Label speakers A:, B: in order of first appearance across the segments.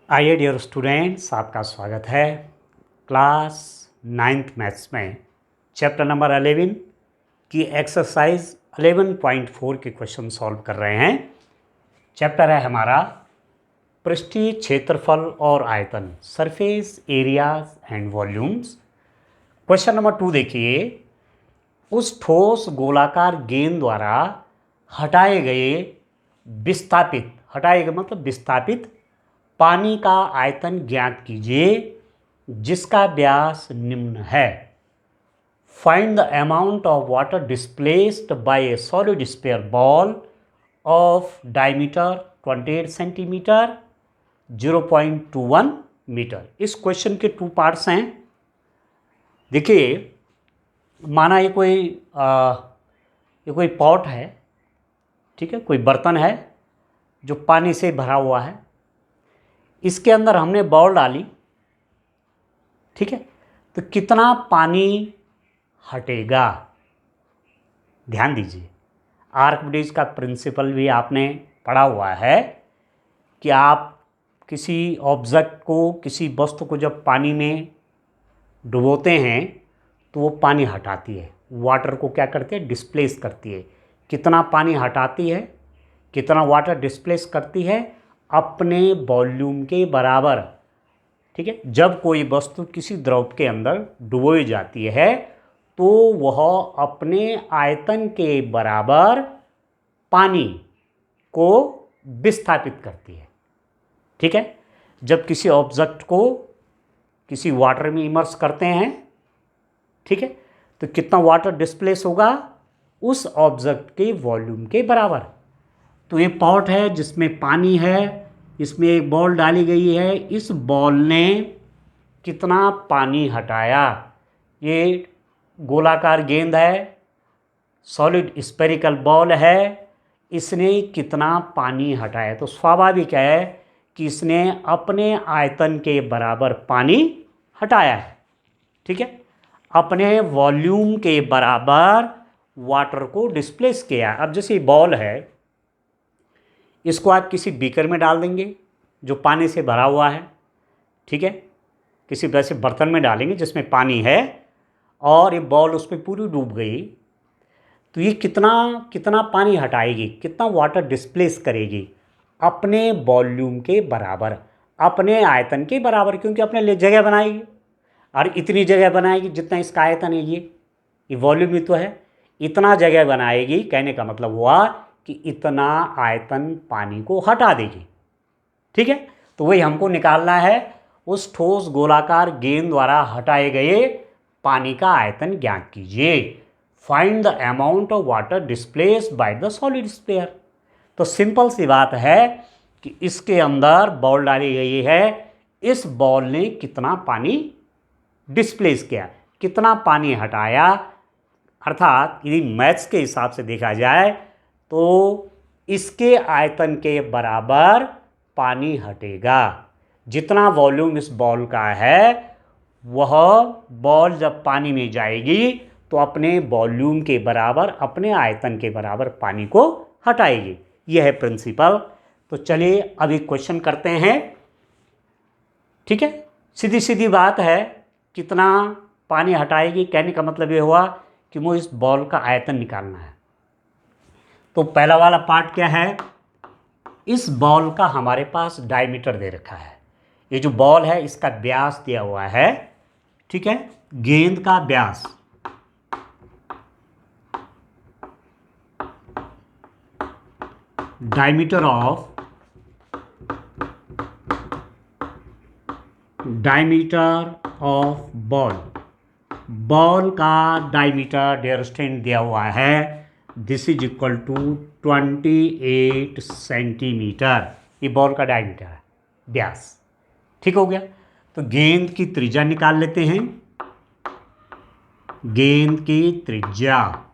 A: आइए dear students, आपका स्वागत है क्लास 9th मैथ्स में चैप्टर नंबर 11 की एक्सरसाइज 11.4 के क्वेश्चन सॉल्व कर रहे हैं। चैप्टर है हमारा पृष्ठीय क्षेत्रफल और आयतन, surface areas and volumes. Question number 2 देखिए, उस ठोस गोलाकार गेंद द्वारा हटाए गए विस्थापित पानी का आयतन ज्ञात कीजिए जिसका व्यास निम्न है। Find the amount of water displaced by a solid sphere ball of diameter 28 centimetre 0.21 metre. इस क्वेश्चन के 2 पार्ट्स हैं। देखिए, माना ये कोई पॉट है, ठीक है, कोई बर्तन है जो पानी से भरा हुआ है। इसके अंदर हमने बॉल डाली, ठीक है, तो कितना पानी हटेगा। ध्यान दीजिए, आर्किमिडीज का प्रिंसिपल भी आपने पढ़ा हुआ है कि आप किसी ऑब्जेक्ट को, किसी वस्तु को जब पानी में डुबोते हैं तो वो पानी हटाती है, वाटर को क्या करती है, डिस्प्लेस करती है। कितना पानी हटाती है, कितना वाटर डिस्प्लेस करती है, अपने वॉल्यूम के बराबर। ठीक है, जब कोई वस्तु किसी द्रव के अंदर डुबोई जाती है तो वह अपने आयतन के बराबर पानी को विस्थापित करती है। ठीक है, जब किसी ऑब्जेक्ट को किसी वाटर में इमर्स करते हैं, ठीक है, तो कितना वाटर डिस्प्लेस होगा, उस ऑब्जेक्ट के वॉल्यूम के बराबर। तो ये पॉट है जिसमें पानी है, इसमें एक बॉल डाली गई है। इस बॉल ने कितना पानी हटाया। ये गोलाकार गेंद है, सॉलिड स्फेरिकल बॉल है, इसने कितना पानी हटाया। तो स्वाभाविक है कि इसने अपने आयतन के बराबर पानी हटाया है। ठीक है, अपने वॉल्यूम के बराबर वाटर को डिस्प्लेस किया। अब जैसे बॉल है, इसको आप किसी बीकर में डाल देंगे जो पानी से भरा हुआ है, ठीक है, किसी वैसे बर्तन में डालेंगे जिसमें पानी है और ये बॉल उसमें पूरी डूब गई, तो ये कितना पानी हटाएगी, कितना वाटर डिस्प्लेस करेगी, अपने वॉल्यूम के बराबर, अपने आयतन के बराबर, क्योंकि अपने लिए जगह बनाएगी और इतनी जगह बनाएगी जितना इसका आयतन है। ये वॉल्यूम ही तो है, इतना जगह बनाएगी। कहने का मतलब हुआ कि इतना आयतन पानी को हटा देगी। ठीक है, तो वही हमको निकालना है, उस ठोस गोलाकार गेंद द्वारा हटाए गए पानी का आयतन ज्ञात कीजिए। Find the amount of water displaced by the solid sphere. तो सिंपल सी बात है कि इसके अंदर बॉल डाली गई है, इस बॉल ने कितना पानी डिस्प्लेस किया, कितना पानी हटाया। अर्थात यदि मैथ्स के हिसाब से देखा जाए तो इसके आयतन के बराबर पानी हटेगा। जितना वॉल्यूम इस बॉल का है, वह बॉल जब पानी में जाएगी तो अपने वॉल्यूम के बराबर, अपने आयतन के बराबर पानी को हटाएगी। यह है प्रिंसिपल। तो चलिए अब एक क्वेश्चन करते हैं। ठीक है, सीधी सीधी बात है, कितना पानी हटाएगी। कहने का मतलब ये हुआ कि मुझे इस बॉल का आयतन निकालना है। तो पहला वाला पार्ट क्या है, इस बॉल का हमारे पास डायमीटर दे रखा है। ये जो बॉल है इसका व्यास दिया हुआ है, ठीक है, गेंद का व्यास, डायमीटर ऑफ बॉल का डायमीटर डियर स्टूडेंट दिया हुआ है, this is equal to 28 centimetre. ये बॉल का डायमीटर है, व्यास। ठीक हो गया। तो गेंद की त्रिज्या निकाल लेते हैं। गेंद की त्रिज्या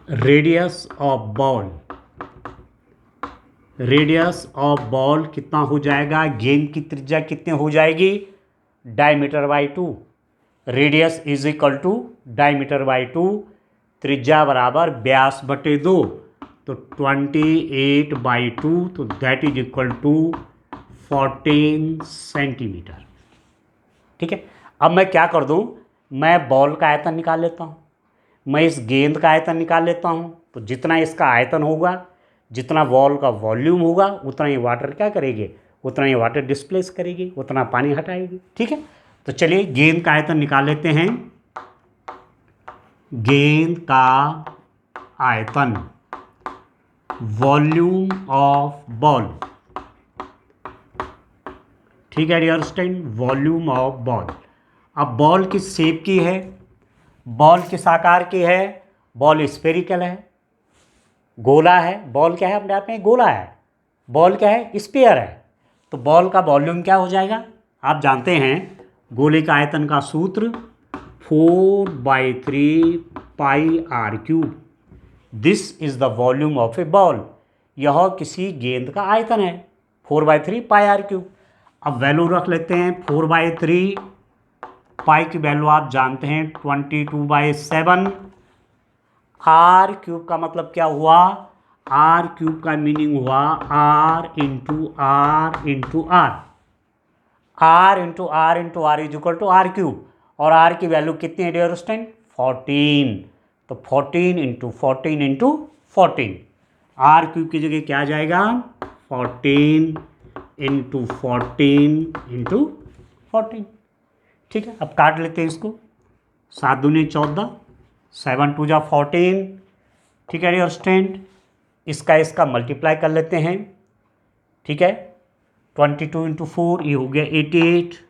A: रेडियस ऑफ बॉल कितना हो जाएगा, गेंद की त्रिज्या कितनी हो जाएगी, diameter by 2। Radius is equal to diameter by 2, त्रिज्या बराबर व्यास बटे 2। तो 28/2, तो that is equal to 14 centimetre. ठीक है, अब मैं क्या कर दूं, मैं बॉल का आयतन निकाल लेता हूं, मैं इस गेंद का आयतन निकाल लेता हूं। तो जितना इसका आयतन होगा, जितना बॉल का वॉल्यूम होगा, उतना ही वाटर क्या करेगी, उतना ही वाटर डिस्प्लेस करेगी, उतना पानी हटाएगी। ठीक है, तो चलिए गेंद का आयतन निकाल लेते हैं। गेंद का आयतन, वॉल्यूम ऑफ बॉल। ठीक है dear student, volume of ball. अब बॉल किस शेप की है, बॉल किस आकार की है, बॉल स्फेरिकल है, गोला है। बॉल क्या है, अपने आप में गोला है। बॉल क्या है, स्फीयर है। तो बॉल का वॉल्यूम क्या हो जाएगा, आप जानते हैं गोले का आयतन का सूत्र 4/3 πr³। This is the volume of A ball. यह किसी गेंद का आयतन है, 4/3 πr³। अब वैल्यू रख लेते हैं 4/3, पाई की वैल्यू आप जानते हैं 22/7। r³ का मतलब क्या हुआ, r³ का मीनिंग हुआ r into r into r. r into r into r is equal to r³। और r की वैल्यू कितनी है डियर स्टूडेंट, 14। तो 14 इंटू 14 इंटू 14, r³ की जगह क्या आ जाएगा, 14 इंटू 14 इंटू 14। ठीक है, अब काट लेते हैं इसको, 7 दूनी 14, 7 2 जा 14। ठीक है डियर स्टूडेंट, इसका मल्टीप्लाई कर लेते हैं। ठीक है, 22 इंटू 4 ये हो गया 88,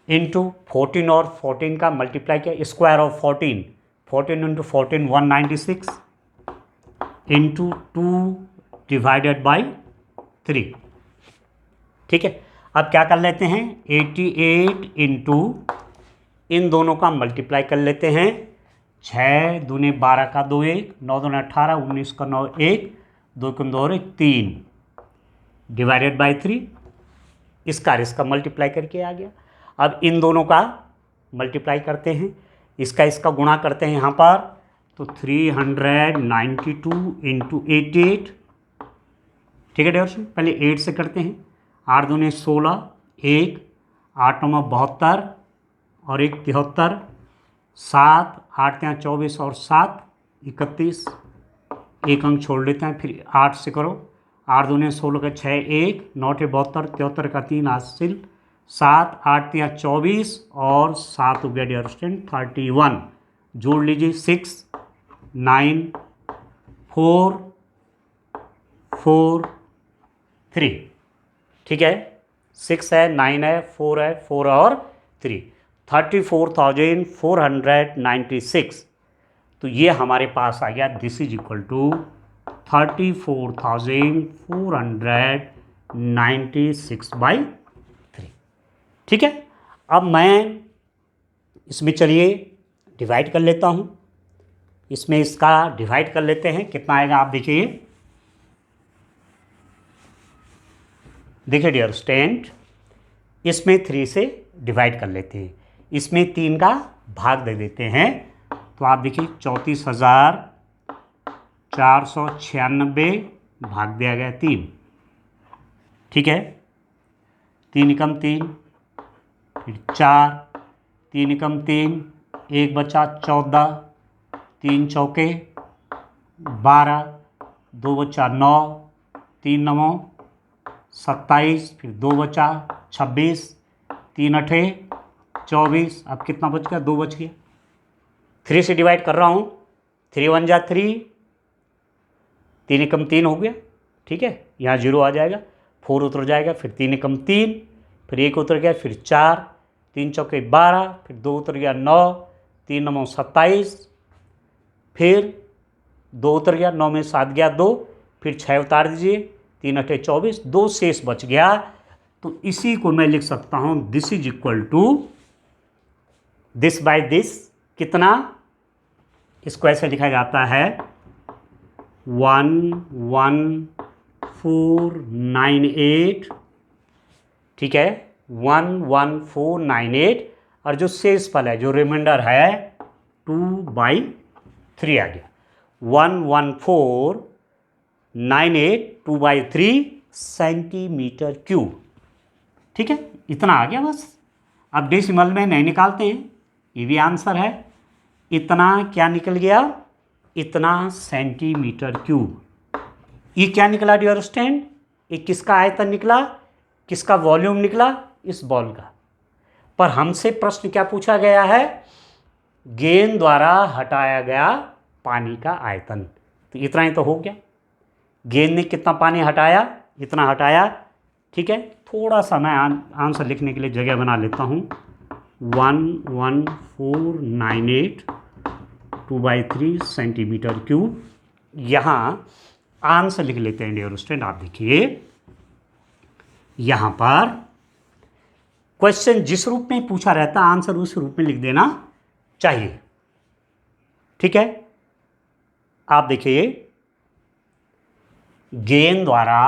A: इंटू 14 और 14 का मल्टीप्लाई किया, square of 14, 14 into 14 196, into 2 divided by 3। ठीक है, अब क्या कर लेते हैं, 88 इंटू इन दोनों का मल्टीप्लाई कर लेते हैं, 6 दूनी 12 का 2 1, 9 दूनी 18, 19 का 9 1, 2 का 2 1 3, डिवाइडेड बाई 3। इसका मल्टीप्लाई करके आ गया। अब इन दोनों का मल्टीप्लाई करते हैं, इसका गुणा करते हैं यहाँ पर, तो 392 इंटू 88। ठीक है डियर स्टूडेंट, पहले 8 से करते हैं, 8 दूनी 16, 1, 8 9 72 और 1 73, 7 8 3 24 और 7 31, एक अंक छोड़ लेते हैं, फिर 8 से करो, 8 दूनी 16 का 6 1, 9 72 73 का 3 हासिल, 7 8 3 24 और 7 हो गया डियर स्टूडेंट 31। जोड़ लीजिए 6 9 4 4 3। ठीक है, 6 है, 9 है, 4 है, 4 और 3, 34,496। तो ये हमारे पास आ गया, दिस इज इक्वल टू 34,496/3। ठीक है, अब मैं इसमें चलिए डिवाइड कर लेता हूँ, इसमें इसका डिवाइड कर लेते हैं, कितना आएगा आप देखिए। देखिए डियर स्टूडेंट, इसमें 3 से डिवाइड कर लेते हैं, इसमें 3 का भाग दे देते हैं, तो आप देखिए 34,496 भाग दिया गया 3। ठीक है, 3 एकम 3, फिर 4, 3 एकम 3, 1 बचा 14, 3 चौके 12, 2 बचा 9, 3 9 27, फिर 2 बचा 26, 3 8 24, अब कितना बच गया, 2 बच गया। 3 से डिवाइड कर रहा हूँ, 3 1 जा 3, 3 एकम 3 हो गया। ठीक है, यहाँ 0 आ जाएगा, 4 उतर जाएगा, फिर 3 एकम 3, फिर 1 उतर गया, फिर 4, 3 चौके 12, फिर 2 उतर गया 9, 3 9 27, फिर 2 उतर गया, 9 में 7 गया 2, फिर 6 उतार दीजिए, 3 8 24, 2 शेष बच गया। तो इसी को मैं लिख सकता हूँ, this is equal to this by this, कितना, इसको ऐसे लिखा जाता है 11498। ठीक है, 11498, और जो शेष फल है, जो रिमाइंडर है 2/3 आ गया। 114 98/2/3 सेंटीमीटर क्यूब। ठीक है, इतना आ गया बस। अब डेसिमल में नहीं निकालते हैं, ये भी आंसर है। इतना क्या निकल गया, इतना सेंटीमीटर क्यूब। ये क्या निकला डियर स्टूडेंट, ये किसका आयतन निकला, किसका वॉल्यूम निकला, इस बॉल का। पर हमसे प्रश्न क्या पूछा गया है, गेंद द्वारा हटाया गया पानी का आयतन। तो इतना ही तो हो गया, गेंद ने कितना पानी हटाया, इतना हटाया। ठीक है, थोड़ा सा मैं आंसर लिखने के लिए जगह बना लेता हूँ। 11498/2/3 सेंटीमीटर क्यूब। यहाँ आंसर लिख लेते हैं डियर स्टूडेंट। आप देखिए यहाँ पर क्वेश्चन जिस रूप में पूछा रहता है आंसर उस रूप में लिख देना चाहिए। ठीक है, आप देखिए गेंद द्वारा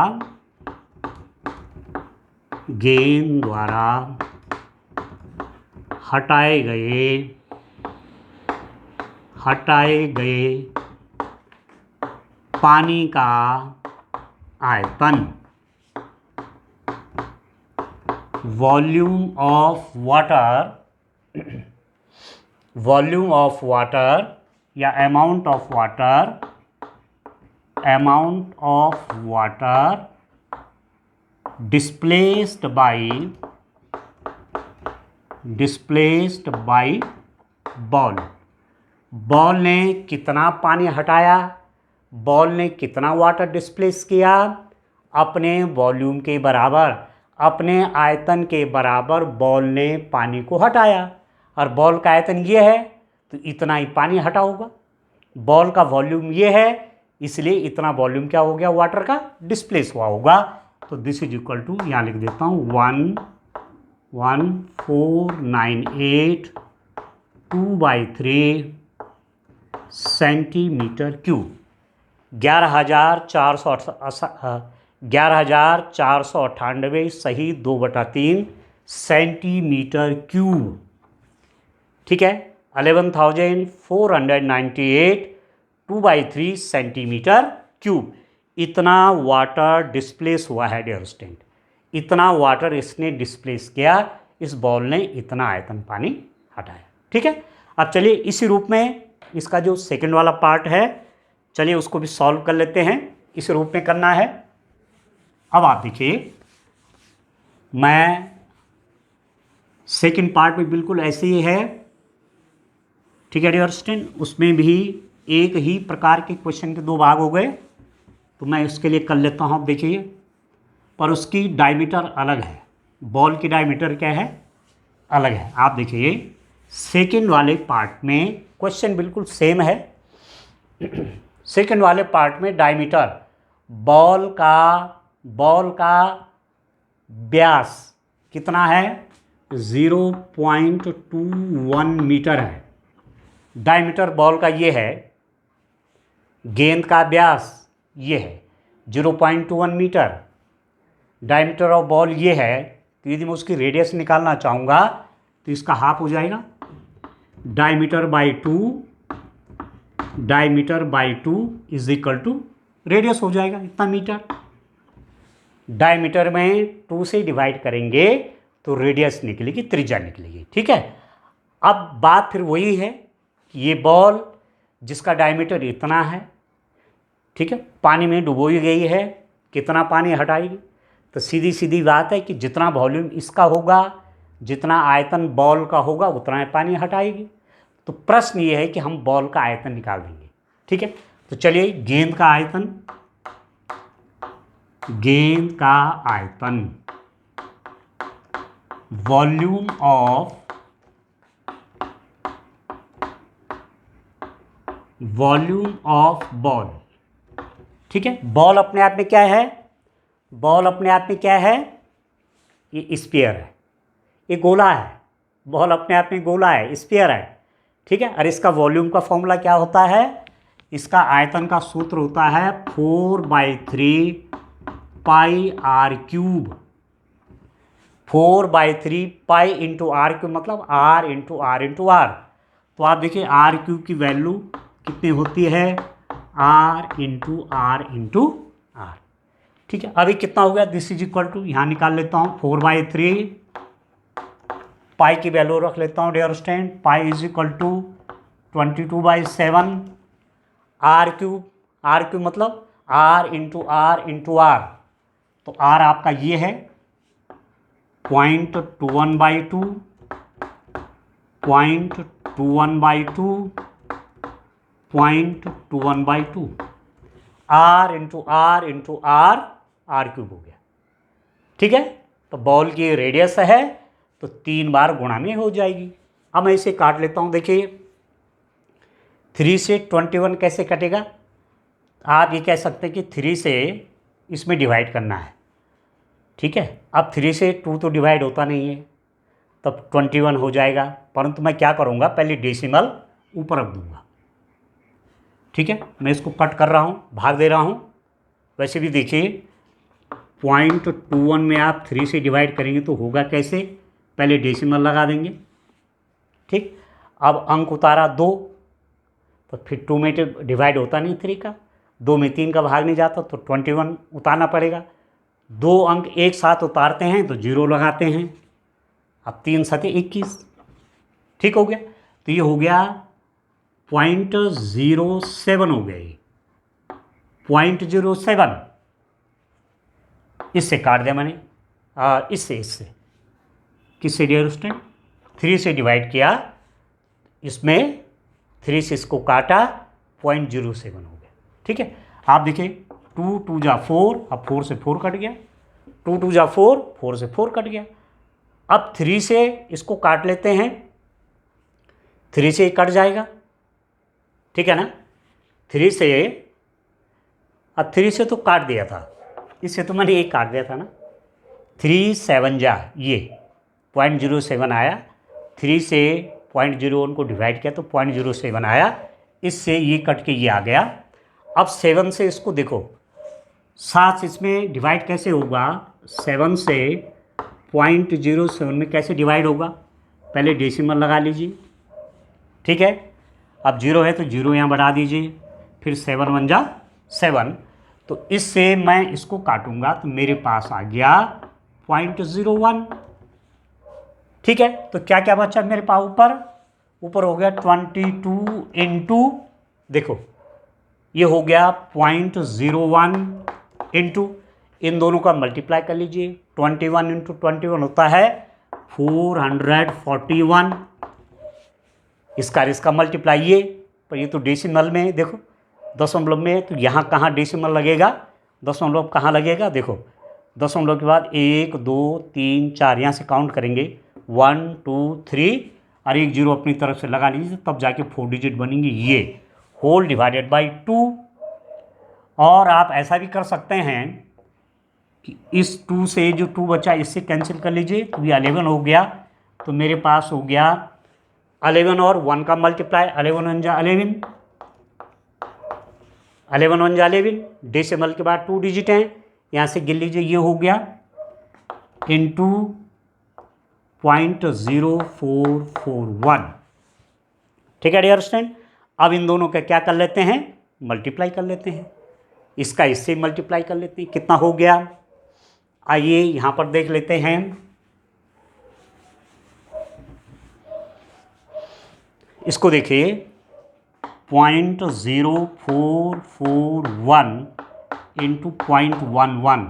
A: हटाए गए पानी का आयतन, वॉल्यूम ऑफ वाटर या amount of water displaced by ball ने कितना पानी हटाया, बॉल ने कितना वाटर डिस्प्लेस किया, अपने वॉल्यूम के बराबर, अपने आयतन के बराबर बॉल ने पानी को हटाया। और बॉल का आयतन ये है तो इतना ही पानी हटा होगा। बॉल का वॉल्यूम ये है इसलिए इतना वॉल्यूम क्या हो गया, वाटर का डिस्प्लेस हुआ होगा। तो दिस इज इक्वल टू, यहाँ लिख देता हूँ 11498/2/3 सेंटीमीटर क्यूब। 11,498 सही 2/3 सेंटीमीटर क्यूब। ठीक है, 11,498 2/3 सेंटीमीटर क्यूब। इतना वाटर डिस्प्लेस हुआ है डियर स्टूडेंट, इतना वाटर इसने डिस्प्लेस किया, इस बॉल ने इतना आयतन पानी हटाया। ठीक है, अब चलिए इसी रूप में इसका जो सेकंड वाला पार्ट है, चलिए उसको भी सॉल्व कर लेते हैं। इस रूप में करना है। अब आप देखिए मैं सेकंड पार्ट में बिल्कुल ऐसे ही है। ठीक है डियर स्टूडेंट, उसमें भी एक ही प्रकार के क्वेश्चन के दो भाग हो गए, तो मैं इसके लिए कर लेता हूँ। आप देखिए, पर उसकी डायमीटर अलग है, बॉल की डायमीटर क्या है, अलग है। आप देखिए सेकंड वाले पार्ट में क्वेश्चन बिल्कुल सेम है। सेकंड वाले पार्ट में डायमीटर, बॉल का व्यास कितना है, 0.21 मीटर है। डायमीटर बॉल का ये है, गेंद का व्यास ये है 0.21 मीटर। डायमीटर ऑफ बॉल ये है, तो यदि मैं उसकी रेडियस निकालना चाहूँगा तो इसका हाफ हो जाएगा। Diameter by two is equal to radius हो जाएगा इतना मीटर। डायमीटर में 2 से डिवाइड करेंगे तो रेडियस निकलेगी, त्रिज्या निकलेगी। ठीक है, अब बात फिर वही है कि ये बॉल जिसका डायमीटर इतना है, ठीक है, पानी में डुबोई गई है, कितना पानी हटाएगी। तो सीधी सीधी बात है कि जितना वॉल्यूम इसका होगा, जितना आयतन बॉल का होगा, उतना पानी हटाएगी। तो प्रश्न ये है कि हम बॉल का आयतन निकाल देंगे। ठीक है, तो चलिए गेंद का आयतन वॉल्यूम ऑफ बॉल। ठीक है, बॉल अपने आप में क्या है, बॉल अपने आप में क्या है, ये स्फीयर है, ये गोला है। बॉल अपने आप में गोला है, स्फीयर है। ठीक है, और इसका वॉल्यूम का फॉर्मूला क्या होता है, इसका आयतन का सूत्र होता है 4/3 pi R cube. 4/3 pi into R cube मतलब are into R into are. तो आप देखिए आर क्यूब की वैल्यू कितनी होती है, आर इंटू ठीक है, अभी कितना हो गया, दिस इज इक्वल टू, यहाँ निकाल लेता हूँ 4/3, पाई की वैल्यू रख लेता हूँ dear student, pi is equal to 22/7 r cube मतलब आर इंटू आर, तो आर आपका ये है 0.21/2, 0.21/2, 0.21/2, आर इंटू आर क्यूब हो गया। ठीक है, तो बॉल की रेडियस है तो 3 बार गुणा में हो जाएगी। अब मैं इसे काट लेता हूँ। देखिए 3 से 21 कैसे कटेगा, आप ये कह सकते हैं कि 3 से इसमें डिवाइड करना है। ठीक है, अब 3 से 2 तो डिवाइड होता नहीं है, तब 21 हो जाएगा, परंतु मैं क्या करूँगा, पहले डेसिमल ऊपर रख दूँगा। ठीक है, मैं इसको कट कर रहा हूँ, भाग दे रहा हूँ। वैसे भी देखिए 0.21 में आप 3 से डिवाइड करेंगे तो होगा कैसे, पहले डेसिमल लगा देंगे। ठीक, अब अंक उतारा 2, तो फिर 2 में डिवाइड होता नहीं 3 का, 2 में 3 का भाग नहीं जाता, तो 21 उतारना पड़ेगा। 2 अंक एक साथ उतारते हैं तो 0 लगाते हैं, अब 3 सते 21। ठीक हो गया, तो ये हो गया 0.07 हो गया, ये 0.07, इससे काट दिया मैंने, इससे किससे डियर स्टूडेंट, 3 से डिवाइड किया, इसमें 3 से इसको काटा, 0.07 हो गया। ठीक है, आप देखिए 2 2 जा 4, अब 4 से 4 कट गया, 2 2 जा 4, 4 से 4 कट गया। अब 3 से इसको काट लेते हैं, 3 से कट जाएगा। ठीक है ना, 3 से, अब 3 से तो काट दिया था, इससे तो मैंने एक काट दिया था ना, 3 7 जा, ये 0.07 आया, 3 से 0.01 को डिवाइड किया तो 0.07 आया, इससे ये कट के ये आ गया। अब 7 से इसको देखो, 7 इसमें डिवाइड कैसे होगा, 7 से 0.07 में कैसे डिवाइड होगा, पहले डेसिमल लगा लीजिए। ठीक है, अब 0 है तो 0 यहाँ बढ़ा दीजिए, फिर 7 1 जा 7, तो इससे मैं इसको काटूंगा तो मेरे पास आ गया 0.01। ठीक है, तो क्या क्या बचा मेरे पास, ऊपर हो गया 22 इंटू, देखो ये हो गया 0.01 इंटू, इन दोनों का मल्टीप्लाई कर लीजिए, 21 इंटू 21 होता है 441, इसका मल्टीप्लाई ये, पर ये तो डेसिमल में है, देखो दशमलव में है, तो यहाँ कहाँ डेसिमल लगेगा, दशमलव कहाँ लगेगा, देखो दशमलव के बाद 1 2 3 4, यहाँ से काउंट करेंगे 1 2 3 और एक 0 अपनी तरफ से लगा लीजिए, तब जाके 4 डिजिट बनेंगे, ये होल डिवाइडेड बाई 2। और आप ऐसा भी कर सकते हैं कि इस 2 से जो 2 बचा इससे कैंसिल कर लीजिए, तो ये 11 हो गया, तो मेरे पास हो गया 11 और 1 का मल्टीप्लाई, 11 1 जा 11, 11 1 जा 11, डेसिमल के बाद 2 डिजिट हैं, यहाँ से गिन लीजिए, ये हो गया इंटू 0.0441। ठीक है डियर स्टूडेंट, अब इन दोनों का क्या कर लेते हैं, मल्टीप्लाई कर लेते हैं, इसका इससे मल्टीप्लाई कर लेते हैं, कितना हो गया, आइए यहाँ पर देख लेते हैं। इसको देखिए 0.0441 इंटू 0.11,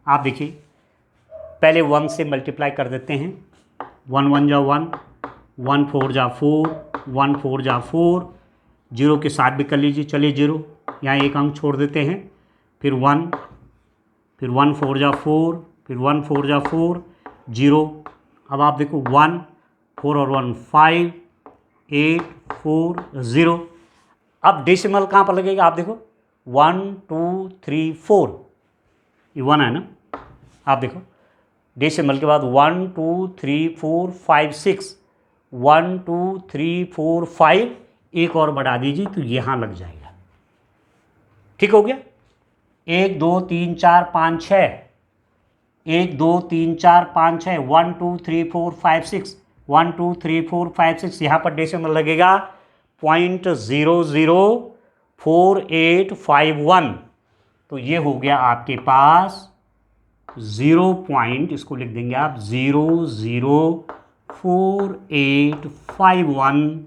A: आप देखिए पहले 1 से मल्टीप्लाई कर देते हैं, 1 1 जा 1, 1 4 जा 4, 1 4 जा 4, 0 के साथ भी कर लीजिए, चलिए 0, यहाँ एक अंक छोड़ देते हैं, फिर 1, फिर 1 4 जा 4, फिर 1 4 जा 4, 0, अब आप देखो 1 4 और 1 5 8 4 0, अब डेसिमल कहाँ पर लगेगा, आप देखो 1 2 3 4, ये 1 है ना, आप देखो डेसिमल के बाद 1 2 3 4 5 6, 1 2 3 4 5, एक और बढ़ा दीजिए तो यहाँ लग जाएगा। ठीक हो गया, 1 2 3 4 5 6, 1 2 3 4 5 6, 1 2 3 4 5 6, 1 2 3 4 5 6, यहाँ पर डेसिमल लगेगा 0.00481, तो ये हो गया आपके पास 0 पॉइंट, इसको लिख देंगे आप 0.04851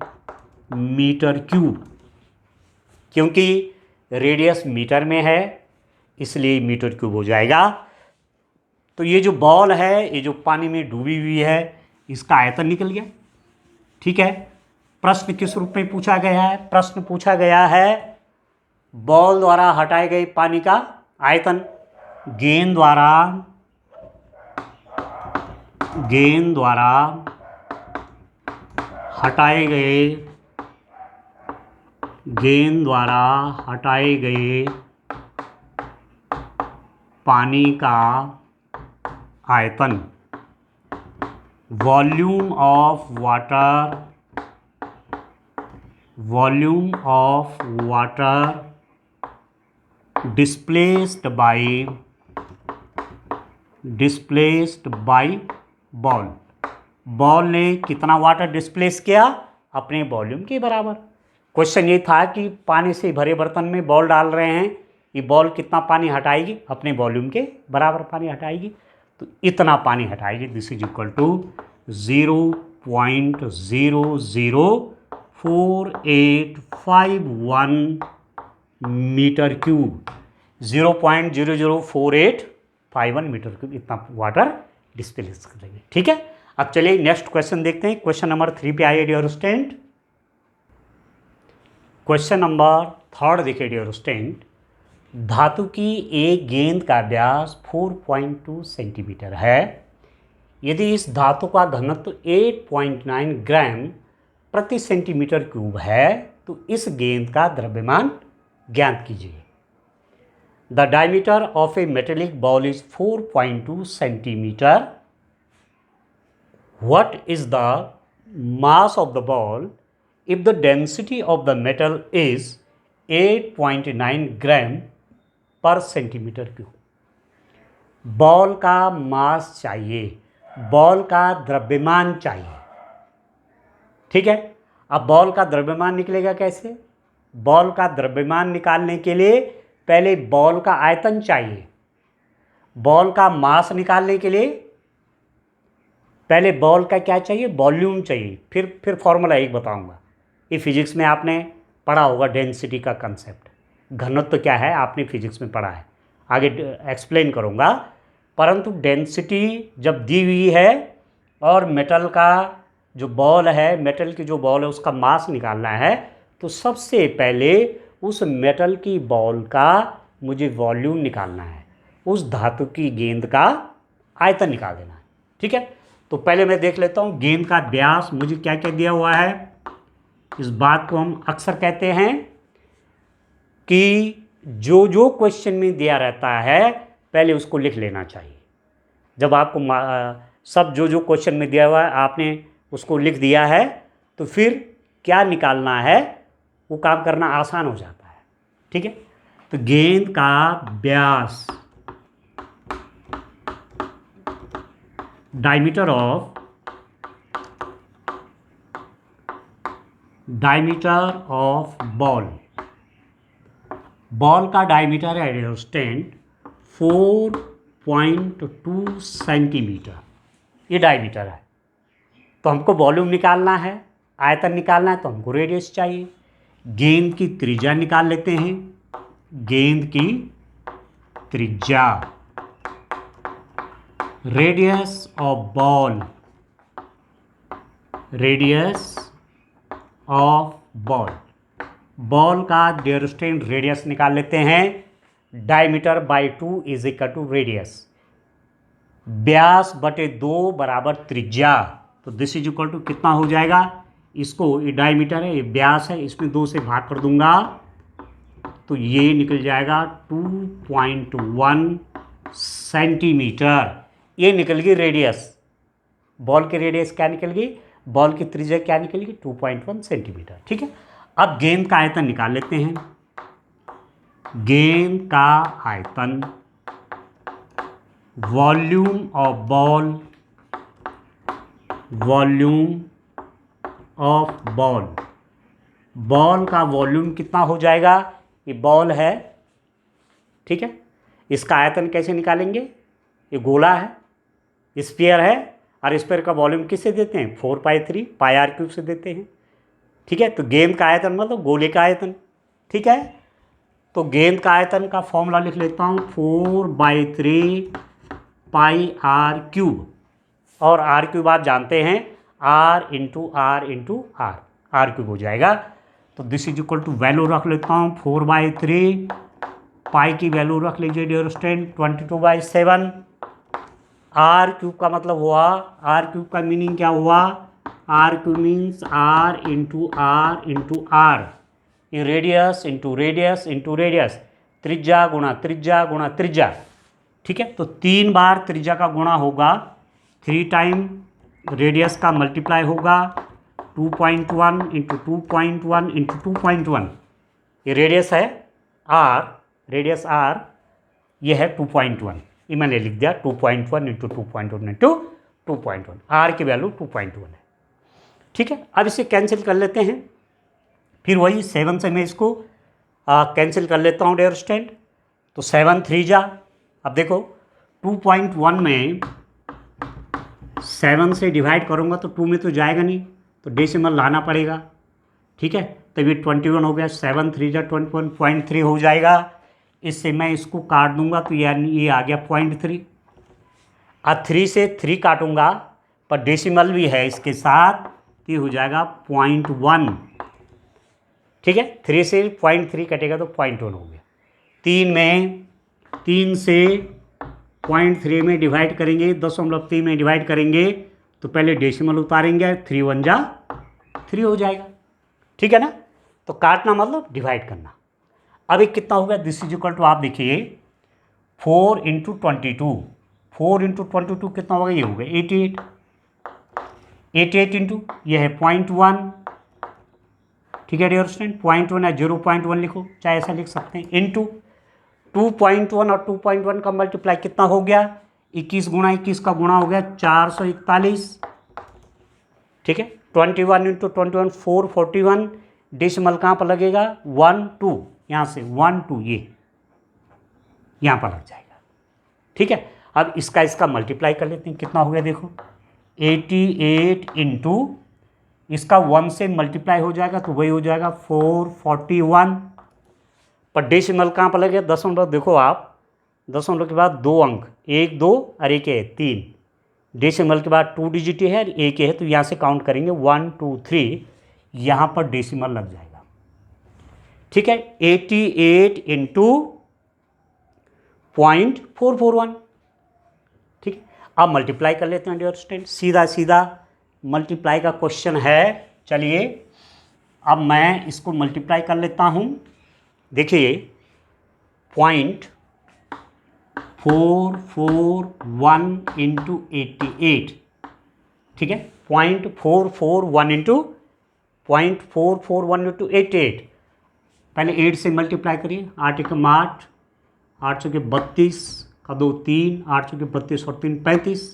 A: मीटर क्यूब, क्योंकि रेडियस मीटर में है इसलिए मीटर क्यूब हो जाएगा। तो ये जो बॉल है, ये जो पानी में डूबी हुई है, इसका आयतन निकल गया। ठीक है, प्रश्न किस रूप में पूछा गया है? प्रश्न पूछा गया है बॉल द्वारा हटाए गए पानी का आयतन। गेंद द्वारा हटाए गए पानी का आयतन, volume of water displaced by ball. Ball ने कितना वाटर डिस्प्लेस किया? अपने वॉल्यूम के बराबर। क्वेश्चन ये था कि पानी से भरे बर्तन में बॉल डाल रहे हैं, ये बॉल कितना पानी हटाएगी? अपने वॉल्यूम के बराबर पानी हटाएगी, तो इतना पानी हटाएगी। This is equal to 0.00481 metre cube. 0.004851 metre cube इतना वाटर डिस्प्लेस करेंगे। ठीक है, अब चलिए नेक्स्ट क्वेश्चन देखते हैं। क्वेश्चन नंबर 3 पे आइए डियर स्टूडेंट। क्वेश्चन नंबर 3 देखिए डियर स्टूडेंट। धातु की एक गेंद का व्यास 4.2 सेंटीमीटर है। यदि इस धातु का घनत्व 8.9 ग्राम प्रति सेंटीमीटर क्यूब है तो इस गेंद का द्रव्यमान ज्ञात कीजिए। The diameter of A metallic ball is 4.2 centimetre. What is the mass of the ball if the density of the metal is 8.9 ग्राम पर सेंटीमीटर क्यूब? बॉल का मास चाहिए, बॉल का द्रव्यमान चाहिए। ठीक है, अब बॉल का द्रव्यमान निकलेगा कैसे? बॉल का द्रव्यमान निकालने के लिए पहले बॉल का आयतन चाहिए। बॉल का मास निकालने के लिए पहले बॉल का क्या चाहिए? वॉल्यूम चाहिए। फिर फॉर्मूला एक बताऊंगा। ये फिजिक्स में आपने पढ़ा होगा, डेंसिटी का कंसेप्ट। घनत्व क्या है आपने फिजिक्स में पढ़ा है, आगे एक्सप्लेन करूंगा। परंतु डेंसिटी जब दी हुई है और मेटल का जो बॉल है, मेटल की जो बॉल है उसका मास निकालना है, तो सबसे पहले उस मेटल की बॉल का मुझे वॉल्यूम निकालना है, उस धातु की गेंद का आयतन निकाल देना है। ठीक है, तो पहले मैं देख लेता हूँ गेंद का व्यास मुझे क्या क्या दिया हुआ है। इस बात को हम अक्सर कहते हैं कि जो क्वेश्चन में दिया रहता है पहले उसको लिख लेना चाहिए। जब आपको सब जो क्वेश्चन में दिया हुआ है आपने उसको लिख दिया है तो फिर क्या निकालना है वो काम करना आसान हो जाता है। ठीक है, तो गेंद का व्यास, डायमीटर ऑफ बॉल का डायमीटर है स्टैंड 4.2 सेंटीमीटर, ये डायमीटर है। तो हमको वॉल्यूम निकालना है, आयतन निकालना है, तो हमको रेडियस चाहिए। गेंद की त्रिज्या निकाल लेते हैं। गेंद की त्रिज्या, रेडियस ऑफ बॉल, बॉल का डियर स्टूडेंट रेडियस निकाल लेते हैं। Diameter by 2 is equal to radius, व्यास बटे 2 बराबर त्रिज्या। तो दिस इज इक्वल टू कितना हो जाएगा? इसको, ये डायमीटर है, ये व्यास है, इसमें 2 से भाग कर दूंगा तो ये निकल जाएगा 2.1 सेंटीमीटर। ये निकल गई रेडियस। बॉल की रेडियस क्या निकल गई? बॉल की त्रिज्या क्या निकल गई? 2.1 सेंटीमीटर। ठीक है, अब गेंद का आयतन निकाल लेते हैं। गेंद का आयतन, वॉल्यूम ऑफ बॉल, बॉल का वॉल्यूम कितना हो जाएगा? ये बॉल है, ठीक है। इसका आयतन कैसे निकालेंगे, ये गोला है, स्फीयर है, और स्फीयर का वॉल्यूम किससे देते हैं, 4π3 πr³ से देते हैं। ठीक है, तो गेंद का आयतन मतलब गोले का आयतन। ठीक है, तो गेंद का आयतन का फॉर्मूला लिख लेता हूँ 4/3 πr³, और r³ आप जानते हैं r × r × r, r³ हो जाएगा। तो this is equal to value रख लेता हूँ 4/3, पाई की वैल्यू रख लीजिए डियर स्टूडेंट 22/7। r³ का मतलब हुआ, r³ का मीनिंग क्या हुआ, r³ means r × r × r, इन radius into radius into radius, त्रिज्या गुणा त्रिज्या गुणा त्रिज्या। ठीक है, तो 3 बार त्रिज्या का गुणा होगा, 3 टाइम रेडियस का मल्टीप्लाई होगा, 2.1 × 2.1 × 2.1, ये रेडियस है r, रेडियस r, ये है 2.1, ये मैंने लिख दिया 2.1 × 2.1 × 2.1, r की वैल्यू 2.1 है। ठीक है, अब इसे कैंसिल कर लेते हैं, फिर वही 7 से मैं इसको कैंसिल कर लेता हूँ डियर स्टूडेंट। तो 7 3 जा, अब देखो 2.1 में 7 से डिवाइड करूँगा तो 2 में तो जाएगा नहीं, तो डेसिमल लाना पड़ेगा। ठीक है, तब ये 21 हो गया, 7 3 जा 21.3 हो जाएगा। इससे मैं इसको काट दूंगा तो यानी ये आ गया 0.3। अब 3 से 3 काटूंगा पर डेसिमल भी है इसके साथ, तो ये हो जाएगा 0.1। ठीक है, 3 से 0.3 कटेगा तो 0.1 हो गया। 3 से 0.3 में डिवाइड करेंगे, 0.3 में डिवाइड करेंगे तो पहले डेसिमल उतारेंगे, 3 1 जा 3 हो जाएगा। ठीक है ना, तो काटना मतलब डिवाइड करना। अब एक कितना हो गया, दिस इज इक्वल टू, आप देखिए 4 × 22, 4 × 22 कितना होगा, ये हो गया 88, 88 इंटू ये है 0.1। ठीक है डियर स्टूडेंट, 0.1 या 0.1 लिखो, चाहे ऐसा लिख सकते हैं, इंटू 2.1 और 2.1 का मल्टीप्लाई कितना हो गया, 21 × 21 का गुणा हो गया 441। ठीक है, 21 × 21 441, डेसिमल कहाँ पर लगेगा 1 2, यहाँ से 1 2 ये यहाँ पर लग जाएगा। ठीक है, अब इसका मल्टीप्लाई कर लेते हैं, कितना हो गया देखो 88 इंटू इसका 1 से मल्टीप्लाई हो जाएगा तो वही हो जाएगा 441, पर डेसिमल कहाँ पर लगेगा, दशमलव देखो आप, दशमलव के बाद 2 अंक, 1 2 और एक है 3, डेसिमल के बाद 2 डिजिट है और एक है, तो यहाँ से काउंट करेंगे 1 2 3, यहाँ पर डेसिमल लग जाएगा। ठीक है, 88 इंटू 0.441। ठीक है, अब मल्टीप्लाई कर लेते हैं डियर स्टूडेंट, सीधा सीधा मल्टीप्लाई का क्वेश्चन है। चलिए अब मैं इसको मल्टीप्लाई कर लेता हूँ। देखिए 0.441 इंटू 88, ठीक है, 0.441 इंटू 0.441 इंटू 88, पहले 8 से मल्टीप्लाई करिए, 8 एकम 8, 8 के 32 का 2 3, 8 के 32 और 3 35,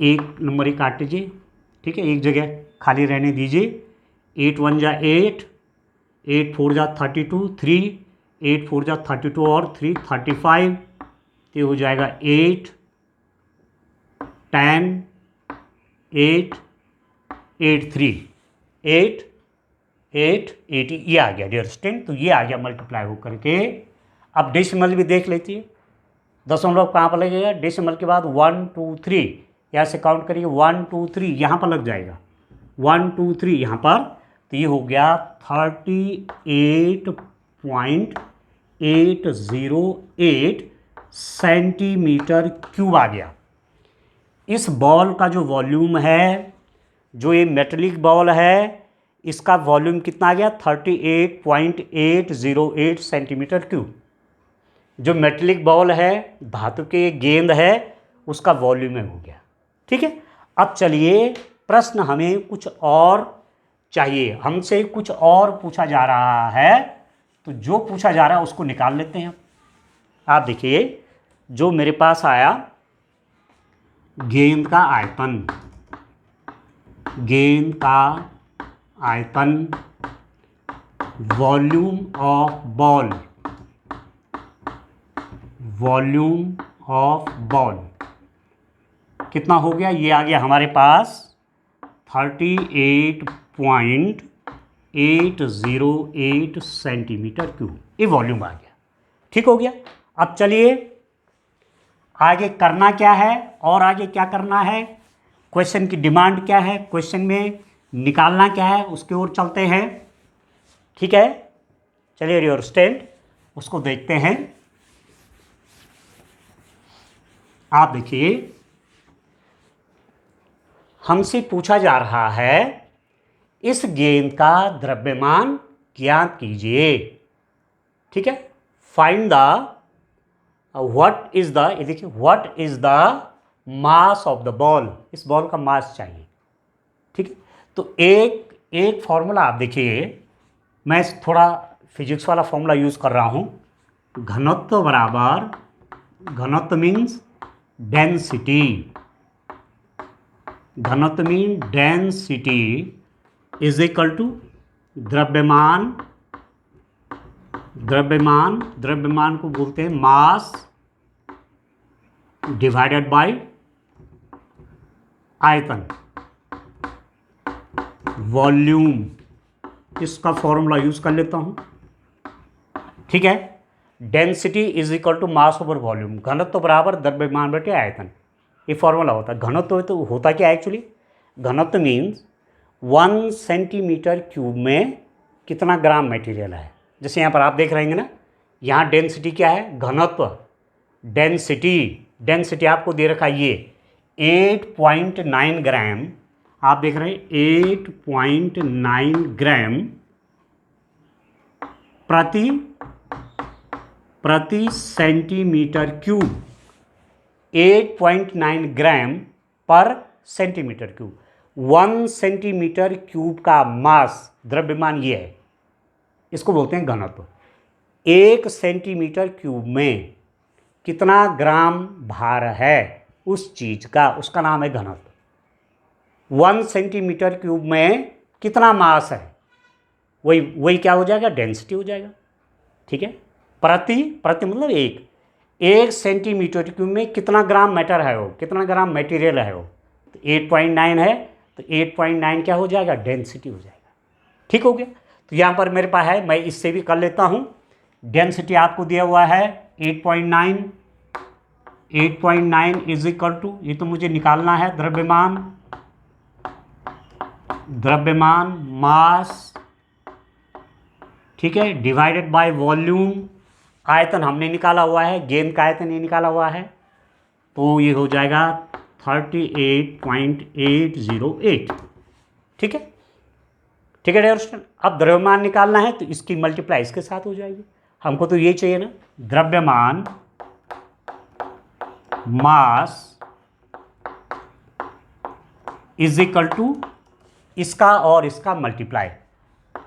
A: एक नंबर ही काट लीजिए। ठीक है, एक जगह खाली रहने दीजिए। 8 1 जा 8, 8 4 जा 32, 3 8 4 जा 32 और 3 35, तो हो जाएगा 8 10 8 8 3 8 8 80, ये आ गया डियर स्टूडेंट, तो ये आ गया मल्टीप्लाई हो करके। अब डेसिमल भी देख लेती है, दशमलव कहाँ पर लगेगा, डेसिमल के बाद 1 2 3, यहाँ से काउंट करिए 1 2 3, यहाँ पर लग जाएगा 1 2 3 यहाँ पर, तो ये हो गया 38.808 सेंटीमीटर क्यूब आ गया। इस बॉल का जो वॉल्यूम है, जो ये मेटेलिक बॉल है, इसका वॉल्यूम कितना आ गया 38.808 सेंटीमीटर क्यूब। जो मेटेलिक बॉल है, धातु के गेंद है, उसका वॉल्यूम में हो गया। ठीक है, अब चलिए प्रश्न हमें कुछ और चाहिए, हमसे कुछ और पूछा जा रहा है, तो जो पूछा जा रहा है उसको निकाल लेते हैं। आप देखिए जो मेरे पास आया, गेंद का आयतन, गेंद का आयतन, volume of ball, volume of ball कितना हो गया, ये आ गया हमारे पास 38.808 सेंटीमीटर क्यूब, ये वॉल्यूम आ गया। ठीक हो गया। अब चलिए आगे करना क्या है, और आगे क्या करना है, क्वेश्चन की डिमांड क्या है, क्वेश्चन में निकालना क्या है, उसकी ओर चलते हैं। ठीक है, चलिए रिवर स्टैंड उसको देखते हैं। आप देखिए, हमसे पूछा जा रहा है इस गेंद का द्रव्यमान ज्ञात कीजिए। ठीक है, find the what is the, ये देखिए what is the mass of the ball, इस बॉल का मास चाहिए। ठीक है, तो एक फॉर्मूला आप देखिए, मैं थोड़ा फिजिक्स वाला फॉर्मूला यूज कर रहा हूं। घनत्व बराबर, घनत्व मीन्स डेंसिटी, घनत्व mean density is equal to द्रव्यमान, द्रव्यमान, द्रव्यमान को बोलते हैं मास डिवाइडेड बाय आयतन, वॉल्यूम। इसका फॉर्मूला यूज कर लेता हूं। ठीक है, density is equal to mass over volume, घनत्व बराबर द्रव्यमान बटे आयतन, ये फॉर्मूला होता है। घनत्व तो होता क्या है एक्चुअली, घनत्व मीन्स 1 सेंटीमीटर क्यूब में कितना ग्राम मटेरियल है। जैसे यहाँ पर आप देख रहे हैं ना, यहाँ डेंसिटी क्या है, घनत्व, डेंसिटी, डेंसिटी आपको दे रखा है ये 8.9 ग्राम, आप देख रहे हैं 8.9 ग्राम प्रति सेंटीमीटर क्यूब, 8.9 ग्राम पर सेंटीमीटर क्यूब। 1 सेंटीमीटर क्यूब का मास, द्रव्यमान ये है, इसको बोलते हैं घनत्व। 1 सेंटीमीटर क्यूब में कितना ग्राम भार है उस चीज का, उसका नाम है घनत्व। 1 सेंटीमीटर क्यूब में कितना मास है, वही क्या हो जाएगा, डेंसिटी हो जाएगा। ठीक है, प्रति मतलब एक सेंटीमीटर क्यूब में कितना ग्राम मैटर है वो, कितना ग्राम मटेरियल है वो, तो 8.9 है, तो 8.9 क्या हो जाएगा, डेंसिटी हो जाएगा। ठीक हो गया। तो यहाँ पर मेरे पास है, मैं इससे भी कर लेता हूँ। डेंसिटी आपको दिया हुआ है 8.9, 8.9 इज इक्वल टू, ये तो मुझे निकालना है, द्रव्यमान, द्रव्यमान मास, ठीक है, डिवाइडेड बाय वॉल्यूम, आयतन हमने निकाला हुआ है, गेंद का आयतन ये निकाला हुआ है, तो ये हो जाएगा 38.808। ठीक है, ठीक है डियर। अब द्रव्यमान निकालना है तो इसकी मल्टीप्लाई इसके साथ हो जाएगी, हमको तो ये चाहिए ना, द्रव्यमान मास इज इक्वल टू इसका और इसका मल्टीप्लाई,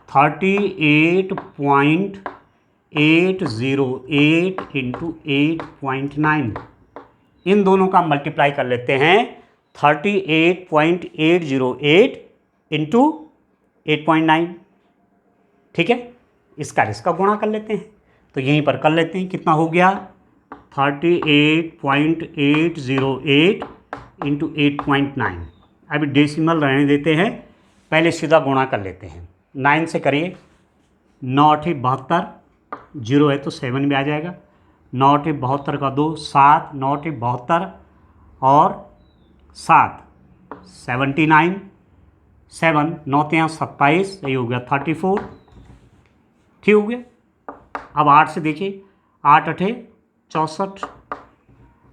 A: 38.808 इंटू 8.9, इन दोनों का मल्टीप्लाई कर लेते हैं, 38.808 इंटू 8.9। ठीक है, इसका गुणा कर लेते हैं, तो यहीं पर कर लेते हैं, कितना हो गया 38.808 इंटू 8.9। अभी डेसिमल रहने देते हैं, पहले सीधा गुणा कर लेते हैं। 9 से करिए, 9×8 72, 0 है तो 7 भी आ जाएगा, 9×8 का 2 7, 9×8 और 7 79, 7 9 27, यही हो गया 34। ठीक हो गया। अब 8 से देखिए, 8×8 64,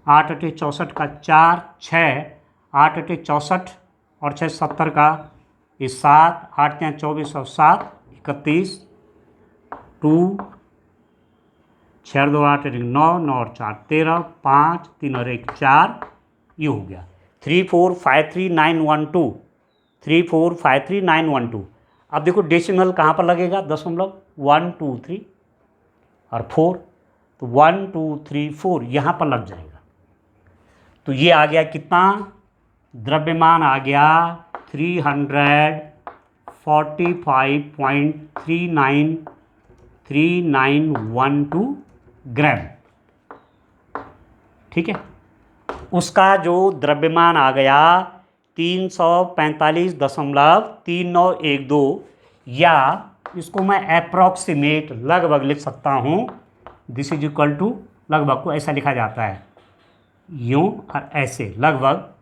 A: 8×8 64 का 4 6, 8×8 64 और 6 70 का ये 7, 8 24 और 7 31, 2 6 2 8 9, 9 और 4 13, 5 3 और 1 4, ये हो गया 3453912, 3453912। अब देखो डेसिमल कहाँ पर लगेगा, दशमलव, 1 2 3 और 4, तो 1 2 3 4 यहाँ पर लग जाएगा। तो ये आ गया कितना, द्रव्यमान आ गया 345.3912 ग्राम। ठीक है, उसका जो द्रव्यमान आ गया 345.3912, या इसको मैं अप्रॉक्सीमेट लगभग लिख सकता हूँ, दिस इज इक्वल टू लगभग को ऐसा लिखा जाता है यूँ और ऐसे, लगभग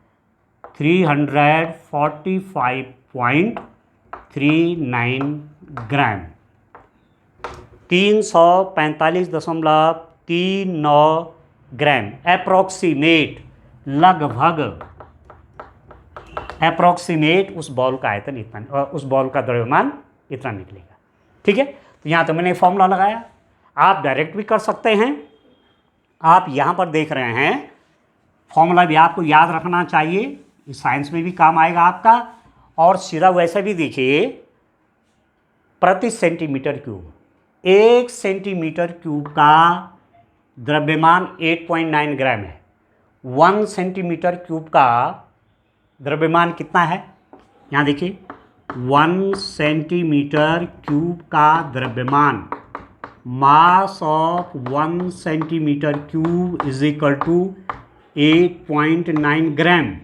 A: 345.39 ग्राम, 345.39 ग्राम अप्रॉक्सीमेट, लगभग अप्रॉक्सीमेट उस बॉल का आयतन इतना, उस बॉल का द्रव्यमान इतना निकलेगा। ठीक है, तो यहाँ तो मैंने फॉर्मूला लगाया, आप डायरेक्ट भी कर सकते हैं। आप यहाँ पर देख रहे हैं फॉर्मूला भी आपको याद रखना चाहिए, साइंस में भी काम आएगा आपका। और सीधा वैसे भी देखिए, प्रति सेंटीमीटर क्यूब, 1 सेंटीमीटर क्यूब का द्रव्यमान 8.9 ग्राम है। 1 सेंटीमीटर क्यूब का द्रव्यमान कितना है, यहाँ देखिए 1 सेंटीमीटर क्यूब का द्रव्यमान, mass of 1 centimetre cube is equal to 8.9 gram.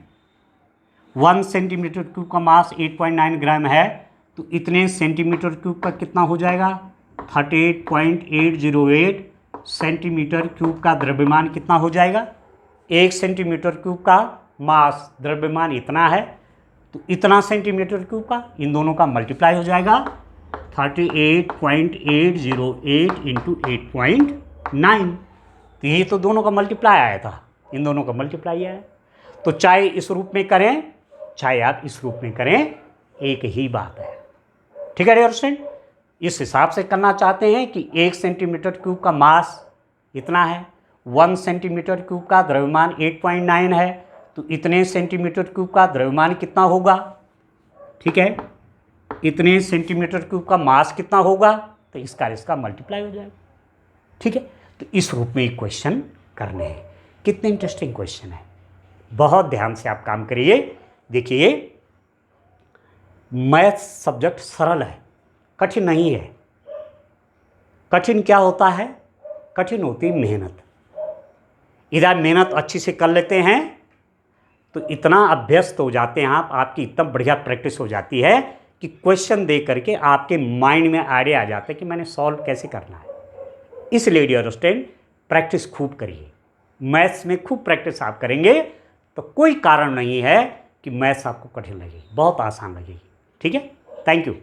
A: 1 centimetre cube का मास 8.9 ग्राम है, तो इतने सेंटीमीटर क्यूब का कितना हो जाएगा, 38.808 सेंटीमीटर क्यूब का द्रव्यमान कितना हो जाएगा। 1 सेंटीमीटर क्यूब का मास द्रव्यमान इतना है, तो इतना सेंटीमीटर क्यूब का इन दोनों का मल्टीप्लाई हो जाएगा 38.808 इंटू 8.9, तो ये तो दोनों का मल्टीप्लाई आया था, इन दोनों का मल्टीप्लाई आया। तो चाहे इस रूप में करें चाहे आप इस रूप में करें, एक ही बात है। ठीक है डियर स्टूडेंट, इस हिसाब से करना चाहते हैं कि 1 सेंटीमीटर क्यूब का मास इतना है, 1 सेंटीमीटर क्यूब का द्रव्यमान 8.9 है, तो इतने सेंटीमीटर क्यूब का द्रव्यमान कितना होगा। ठीक है, इतने सेंटीमीटर क्यूब का मास कितना होगा, तो इसका मल्टीप्लाई हो जाएगा। ठीक है, तो इस रूप में एक क्वेश्चन करने हैं। कितने इंटरेस्टिंग क्वेश्चन है, बहुत ध्यान से आप काम करिए। देखिए, मैथ सब्जेक्ट सरल है, कठिन नहीं है। कठिन क्या होता है, कठिन होती है मेहनत। इधर मेहनत अच्छी से कर लेते हैं तो इतना अभ्यस्त हो जाते हैं आप, आपकी इतना बढ़िया प्रैक्टिस हो जाती है कि क्वेश्चन देख करके आपके माइंड में आइडिया आ जाता है कि मैंने सॉल्व कैसे करना है। इसलिए डियर स्टूडेंट, प्रैक्टिस खूब करिए। मैथ्स में खूब प्रैक्टिस आप करेंगे तो कोई कारण नहीं है कि मैथ्स आपको कठिन लगेगी, बहुत आसान लगेगी। ठीक है, थैंक यू।